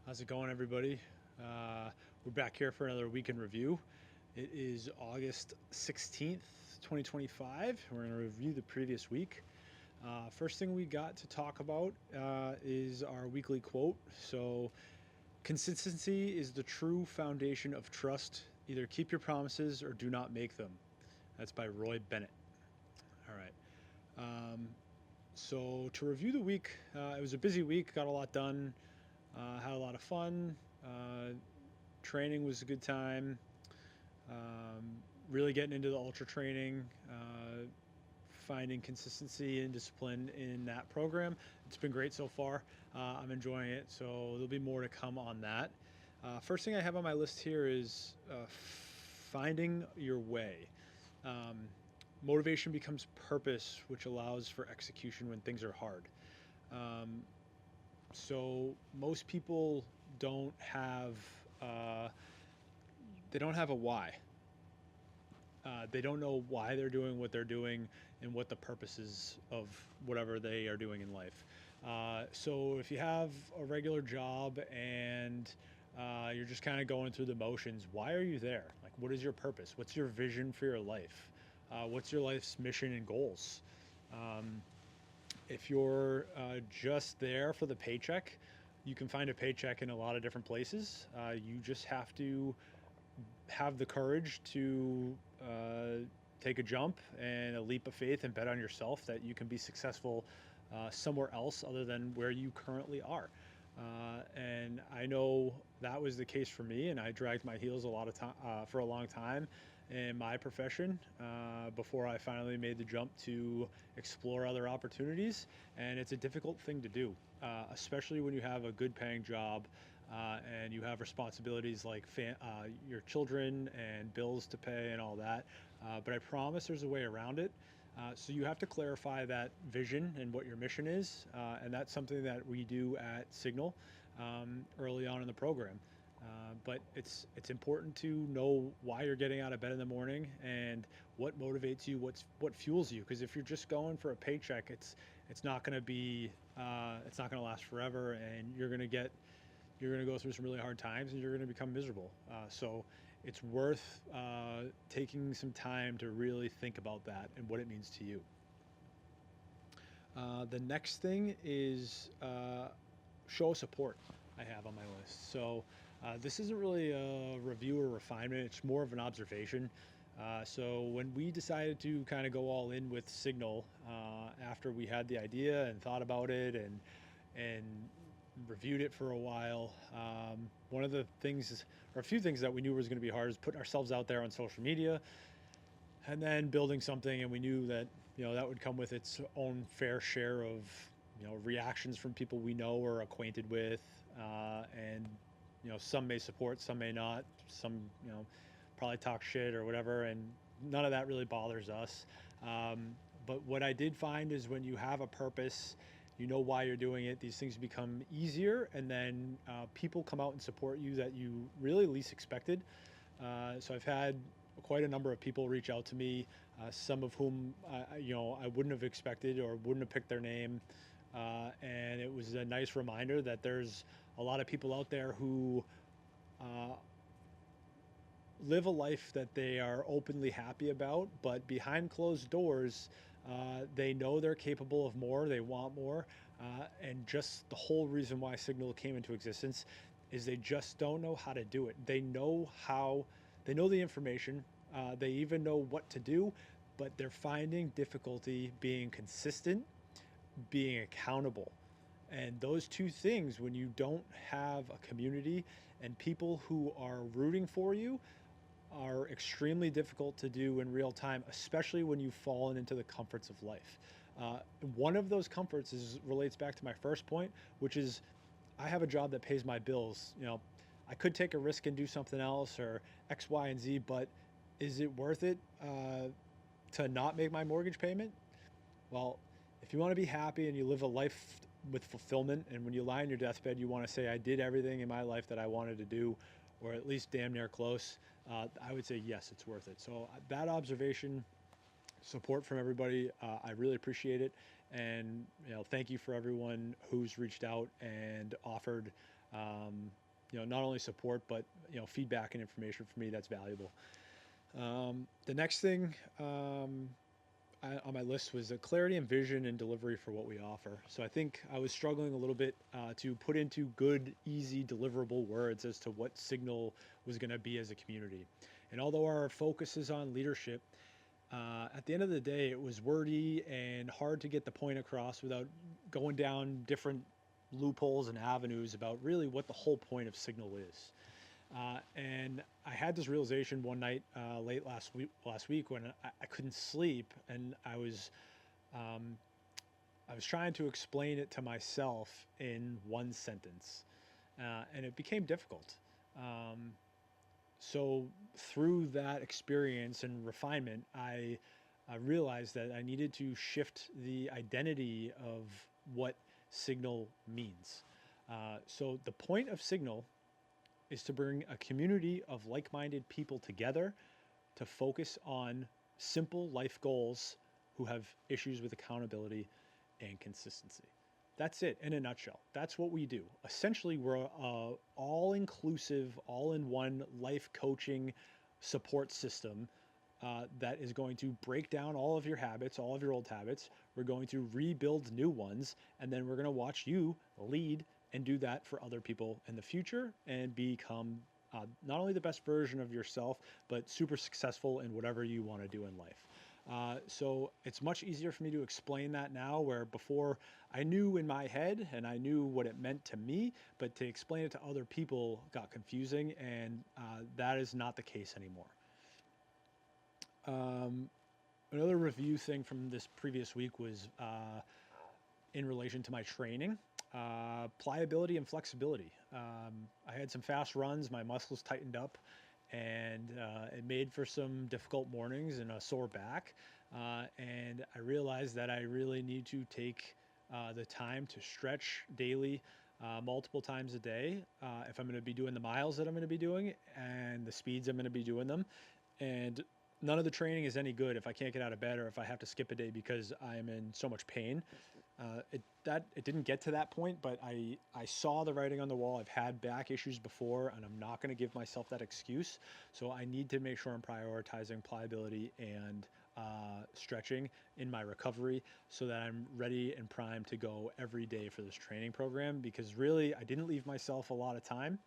How's it going, everybody? We're back here for another week in review. It is August 16th, 2025. We're going to review the previous week. First thing we got to talk about is our weekly quote. So, consistency is the true foundation of trust. Either keep your promises or do not make them. That's by Roy Bennett. All right. So, to review the week, it was a busy week, got a lot done. Had a lot of fun. Training was a good time. Really getting into the ultra training, finding consistency and discipline in that program. It's been great so far. I'm enjoying it, so there'll be more to come on that. First thing I have on my list here is finding your way. Um, Motivation becomes purpose, which allows for execution when things are hard. Um, so most people don't have uh, they don't have a why. They don't know why they're doing what they're doing and what the purpose is of whatever they are doing in life. So if you have a regular job and you're just kind of going through the motions, why are you there? Like, what is your purpose? What's your vision for your life? What's your life's mission and goals? Um, if you're just there for the paycheck, you can find a paycheck in a lot of different places. You just have to have the courage to take a jump and a leap of faith and bet on yourself that you can be successful somewhere else other than where you currently are. And I know that was the case for me, and I dragged my heels a lot of time for a long time in my profession before I finally made the jump to explore other opportunities. And it's a difficult thing to do, especially when you have a good paying job and you have responsibilities like your children and bills to pay and all that. But I promise there's a way around it. So you have to clarify that vision and what your mission is, and that's something that we do at Signal early on in the program. But it's important to know why you're getting out of bed in the morning and what motivates you, what fuels you. Because if you're just going for a paycheck, it's not going to be it's not going to last forever, and you're going to go through some really hard times and you're going to become miserable. So it's worth taking some time to really think about that and what it means to you. The next thing is show support I have on my list. So this isn't really a review or refinement, it's more of an observation. So when we decided to kind of go all in with Signal after we had the idea and thought about it and reviewed it for a while. One of the things, or a few things that we knew was going to be hard, is putting ourselves out there on social media, and then building something. And we knew that that would come with its own fair share of reactions from people we know or acquainted with, and some may support, some may not, some probably talk shit or whatever, and none of that really bothers us. But what I did find is when you have a purpose, you know why you're doing it, these things become easier, and then people come out and support you that you really least expected. So I've had quite a number of people reach out to me, some of whom I wouldn't have expected or wouldn't have picked their name, and it was a nice reminder that there's a lot of people out there who live a life that they are openly happy about, but behind closed doors, they know they're capable of more, they want more, and just the whole reason why Signal came into existence is they just don't know how to do it. They know the information, they even know what to do, but they're finding difficulty being consistent, being accountable. And those two things, when you don't have a community and people who are rooting for you, are extremely difficult to do in real time, especially when you've fallen into the comforts of life. Uh, One of those comforts relates back to my first point, which is I have a job that pays my bills. I could take a risk and do something else or X, Y, and Z, but is it worth it to not make my mortgage payment? Well, if you want to be happy and you live a life with fulfillment, and when you lie on your deathbed, you want to say, I did everything in my life that I wanted to do, or at least damn near close, I would say, yes, it's worth it. So that observation, support from everybody, I really appreciate it. And, thank you for everyone who's reached out and offered Not only support, but feedback and information for me that's valuable. The next thing on my list was the clarity and vision and delivery for what we offer. So I think I was struggling a little bit to put into good, easy, deliverable words as to what Signal was going to be as a community. And although our focus is on leadership, at the end of the day, it was wordy and hard to get the point across without going down different loopholes and avenues about really what the whole point of Signal is. And I had this realization one night late last week when I couldn't sleep, and um, I was trying to explain it to myself in one sentence, and it became difficult. Um, so through that experience and refinement, I realized that I needed to shift the identity of what Signal means. So the point of Signal is to bring a community of like-minded people together to focus on simple life goals who have issues with accountability and consistency. That's it in a nutshell. That's what we do. Essentially, we're a all-inclusive, all-in-one life coaching support system that is going to break down all of your habits, all of your old habits. We're going to rebuild new ones, and then we're going to watch you lead and do that for other people in the future and become not only the best version of yourself, but super successful in whatever you want to do in life. So it's much easier for me to explain that now, where before I knew in my head and I knew what it meant to me, but to explain it to other people got confusing, and that is not the case anymore. Um, Another review thing from this previous week was in relation to my training, pliability and flexibility. I had some fast runs, my muscles tightened up, and it made for some difficult mornings and a sore back. And I realized that I really need to take the time to stretch daily, multiple times a day, if I'm going to be doing the miles that I'm going to be doing and the speeds I'm going to be doing them. And none of the training is any good if I can't get out of bed or if I have to skip a day because I'm in so much pain. It didn't get to that point, but I saw the writing on the wall. I've had back issues before, and I'm not going to give myself that excuse. So I need to make sure I'm prioritizing pliability and stretching in my recovery so that I'm ready and primed to go every day for this training program. Because really, I didn't leave myself a lot of time.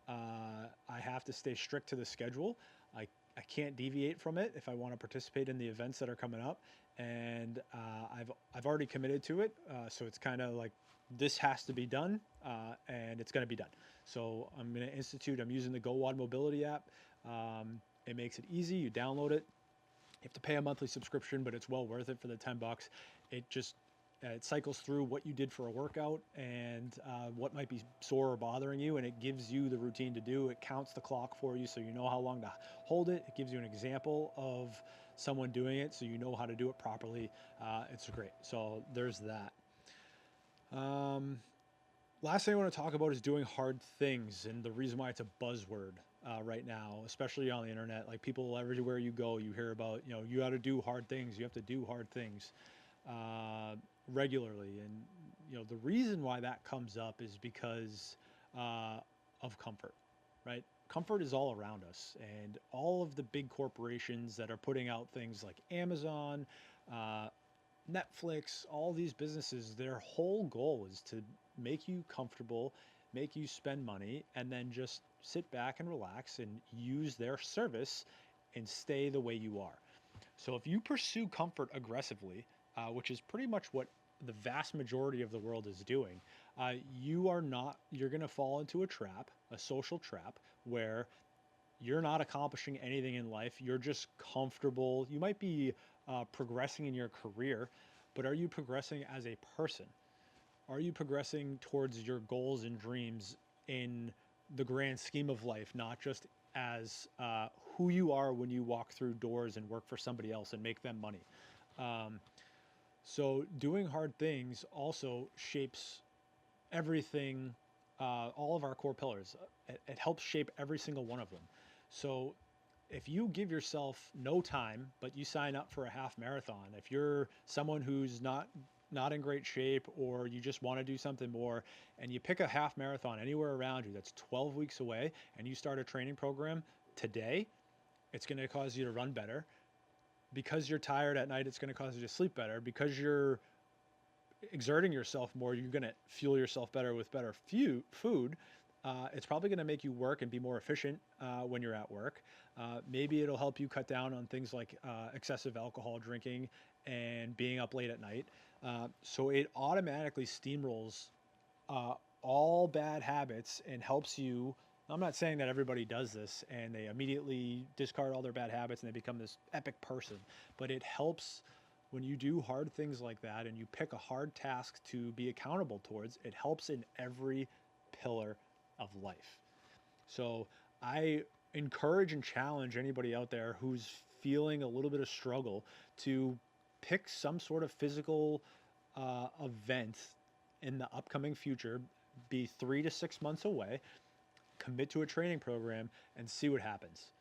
I have to stay strict to the schedule. I I can't deviate from it if I want to participate in the events that are coming up, and I've already committed to it. So it's kind of like this has to be done, and it's going to be done. So I'm going to institute. I'm using the GoWad Mobility app. It makes it easy. You download it. You have to pay a monthly subscription, but it's well worth it for the $10. It just it cycles through what you did for a workout and what might be sore or bothering you, and it gives you the routine to do. It counts the clock for you so you know how long to hold it. It gives you an example of someone doing it so you know how to do it properly. It's great. So there's that. Um, Last thing I want to talk about is doing hard things and the reason why it's a buzzword right now, especially on the internet. Like people everywhere you go, you hear about, you got to do hard things. You have to do hard things uh, regularly. And, the reason why that comes up is because of comfort, right? Comfort is all around us. And all of the big corporations that are putting out things like Amazon, uh, Netflix, all these businesses, their whole goal is to make you comfortable, make you spend money, and then just sit back and relax and use their service and stay the way you are. So if you pursue comfort aggressively, which is pretty much what the vast majority of the world is doing, you're going to fall into a trap, a social trap, where you're not accomplishing anything in life. You're just comfortable. You might be progressing in your career, but are you progressing as a person? Are you progressing towards your goals and dreams in the grand scheme of life, not just as who you are when you walk through doors and work for somebody else and make them money? Um, so, doing hard things also shapes everything, all of our core pillars. It helps shape every single one of them. So, if you give yourself no time, but you sign up for a half marathon, if you're someone who's not not in great shape, or you just want to do something more, and you pick a half marathon anywhere around you that's 12 weeks away, and you start a training program today, it's going to cause you to run better. Because you're tired at night, it's going to cause you to sleep better. Because you're exerting yourself more, you're going to fuel yourself better with better food. It's probably going to make you work and be more efficient when you're at work. Maybe it'll help you cut down on things like excessive alcohol drinking and being up late at night. So it automatically steamrolls all bad habits and helps you. I'm not saying that everybody does this and they immediately discard all their bad habits and they become this epic person, but it helps when you do hard things like that and you pick a hard task to be accountable towards. It helps in every pillar of life. So I encourage and challenge anybody out there who's feeling a little bit of struggle to pick some sort of physical event in the upcoming future, be 3 to 6 months away, commit to a training program and see what happens.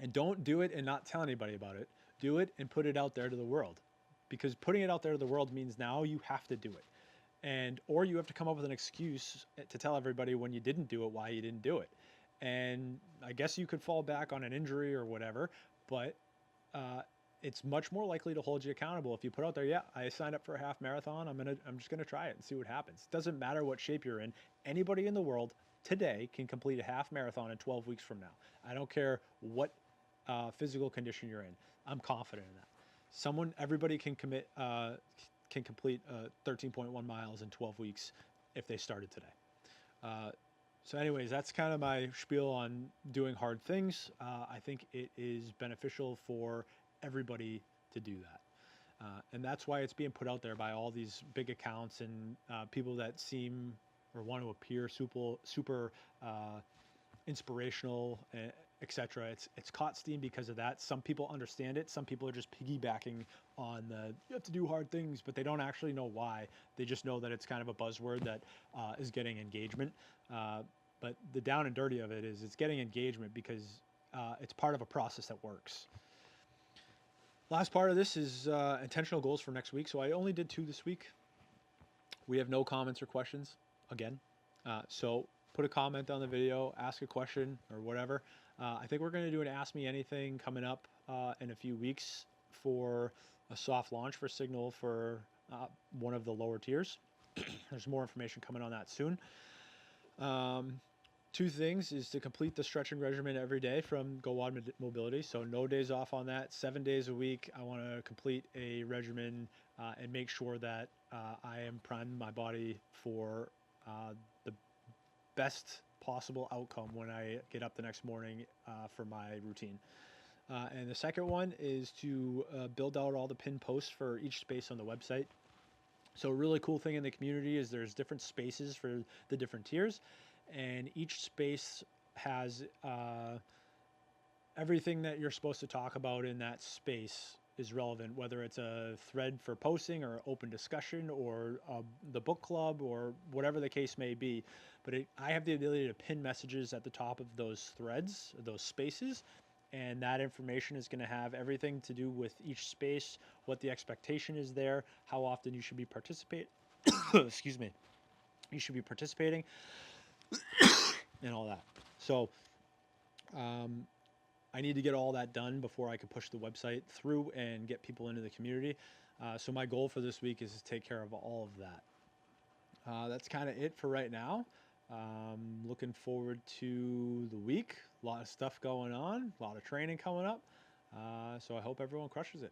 And don't do it and not tell anybody about it. Do it and put it out there to the world, because putting it out there to the world means now you have to do it. And or you have to come up with an excuse to tell everybody when you didn't do it why you didn't do it. And I guess you could fall back on an injury or whatever, but it's much more likely to hold you accountable if you put out there, yeah, I signed up for a half marathon. I'm just gonna try it and see what happens. It doesn't matter what shape you're in. Anybody in the world today can complete a half marathon in 12 weeks from now. I don't care what physical condition you're in. I'm confident in that. Everybody can complete 13.1 miles in 12 weeks if they started today. So anyways, that's kind of my spiel on doing hard things. I think it is beneficial for everybody to do that. And that's why it's being put out there by all these big accounts and people that seem or want to appear super inspirational, etc. It's caught steam because of that. Some people understand it. Some people are just piggybacking on you have to do hard things, but they don't actually know why. They just know that it's kind of a buzzword that is getting engagement. But the down and dirty of it is it's getting engagement because it's part of a process that works. Last part of this is intentional goals for next week. So I only did 2 this week. We have no comments or questions again. So put a comment on the video, ask a question or whatever. I think we're going to do an Ask Me Anything coming up in a few weeks for a soft launch for Signal for one of the lower tiers. There's more information coming on that soon. 2 things is to complete the stretching regimen every day from Go Wad Mobility. So no days off on that. 7 days a week. I want to complete a regimen and make sure that I am priming my body for the best possible outcome when I get up the next morning for my routine. And the second one is to build out all the pinned posts for each space on the website. So a really cool thing in the community is there's different spaces for the different tiers, and each space has everything that you're supposed to talk about in that space is relevant, whether it's a thread for posting or open discussion or the book club or whatever the case may be. But I have the ability to pin messages at the top of those threads, those spaces, and that information is going to have everything to do with each space, what the expectation is there, how often you should be participating. Excuse me. You should be participating and all that. So I need to get all that done before I can push the website through and get people into the community. So my goal for this week is to take care of all of that. That's kind of it for right now. Looking forward to the week. A lot of stuff going on, a lot of training coming up. So I hope everyone crushes it.